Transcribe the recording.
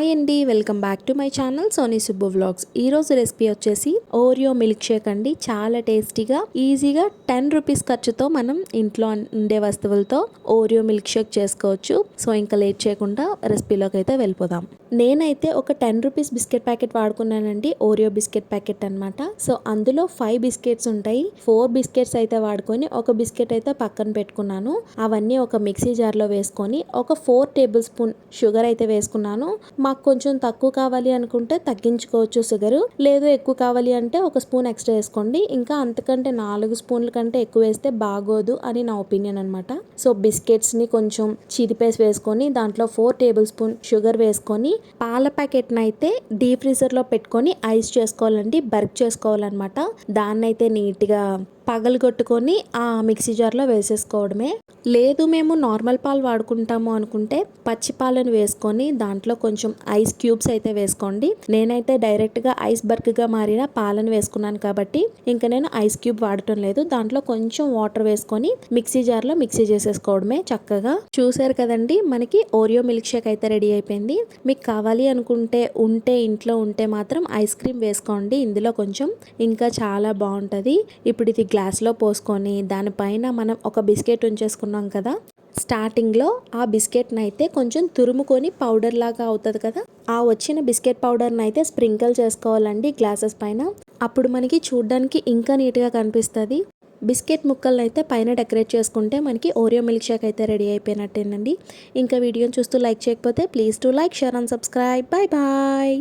Hi అండి, welcome back to my channel Soni Subbu vlogs. ఈ రోజు రెసిపీ వచ్చేసి ఓరియో మిల్క్ షేక్ అండి. చాలా టేస్టీగా ఈజీగా 10 రూపీస్ ఖర్చుతో మనం ఇంట్లో ఉండే వస్తువులతో ఓరియో మిల్క్ షేక్ చేసుకోవచ్చు. సో ఇంకా లేట్ చేయకుండా రెసిపీలోకి అయితే వెళ్ళిపోదాం. నేనైతే ఒక 10 రూపీస్ బిస్కెట్ ప్యాకెట్ వాడుకున్నానండి. ఓరియో బిస్కెట్ ప్యాకెట్ అనమాట. సో అందులో 5 బిస్కెట్స్ ఉంటాయి. 4 బిస్కెట్స్ అయితే వాడుకొని ఒక బిస్కెట్ అయితే పక్కన పెట్టుకున్నాను. అవన్నీ ఒక మిక్సీ జార్లో వేసుకొని ఒక 4 టేబుల్ స్పూన్ షుగర్ అయితే వేసుకున్నాను. మాకు కొంచెం తక్కువ కావాలి అనుకుంటే తగ్గించుకోవచ్చు షుగర్, లేదు ఎక్కువ కావాలి అంటే ఒక స్పూన్ ఎక్స్ట్రా వేసుకోండి. ఇంకా అంతకంటే 4 స్పూన్ల కంటే ఎక్కువ వేస్తే బాగోదు అని నా ఒపీనియన్ అనమాట. సో బిస్కెట్స్ ని కొంచెం చిదిపేసి వేసుకొని దాంట్లో 4 టేబుల్ స్పూన్ షుగర్ వేసుకొని పాల ప్యాకెట్ అయితే డీప్ ఫ్రీజర్ లో పెట్టుకొని ఐస్ చేసుకోవాలండి, బర్క్ చేసుకోవాలన్నమాట. దాన్ని అయితే నీట్ గా పగలగొట్టుకొని ఆ మిక్సీ జార్లో వేసేసుకోవడమే. లేదు మేము నార్మల్ పాలు వాడుకుంటాము అనుకుంటే పచ్చి పాలను వేసుకొని దాంట్లో కొంచెం ఐస్ క్యూబ్స్ అయితే వేసుకోండి. నేనైతే డైరెక్ట్గా ఐస్ బర్క్గా మారిన పాలను వేసుకున్నాను కాబట్టి ఇంకా నేను ఐస్ క్యూబ్ వాడటం లేదు. దాంట్లో కొంచెం వాటర్ వేసుకొని మిక్సీ జార్లో మిక్సీ చేసేసుకోవడమే చక్కగా. చూసారు కదండి, మనకి ఓరియో మిల్క్ షేక్ అయితే రెడీ అయిపోయింది. మీకు కావాలి అనుకుంటే ఇంట్లో ఉంటే మాత్రం ఐస్ క్రీమ్ వేసుకోండి ఇందులో కొంచెం, ఇంకా చాలా బాగుంటుంది. ఇప్పుడు ఇది గ్లాస్లో పోసుకొని దానిపైన మనం ఒక బిస్కెట్ ఉంచేసుకున్నాం కదా, స్టార్టింగ్లో ఆ బిస్కెట్ని అయితే కొంచెం తురుముకొని పౌడర్ లాగా అవుతుంది కదా, ఆ వచ్చిన బిస్కెట్ పౌడర్ని అయితే స్ప్రింకిల్ చేసుకోవాలండి గ్లాసెస్ పైన. అప్పుడు మనకి చూడడానికి ఇంకా నీట్గా కనిపిస్తుంది. బిస్కెట్ ముక్కలను అయితే పైన డెకరేట్ చేసుకుంటే మనకి ఓరియో మిల్క్ షేక్ అయితే రెడీ అయిపోయినట్టేనండి. ఇంకా వీడియోని చూస్తూ లైక్ చేయకపోతే please to like, share and subscribe. Bye bye.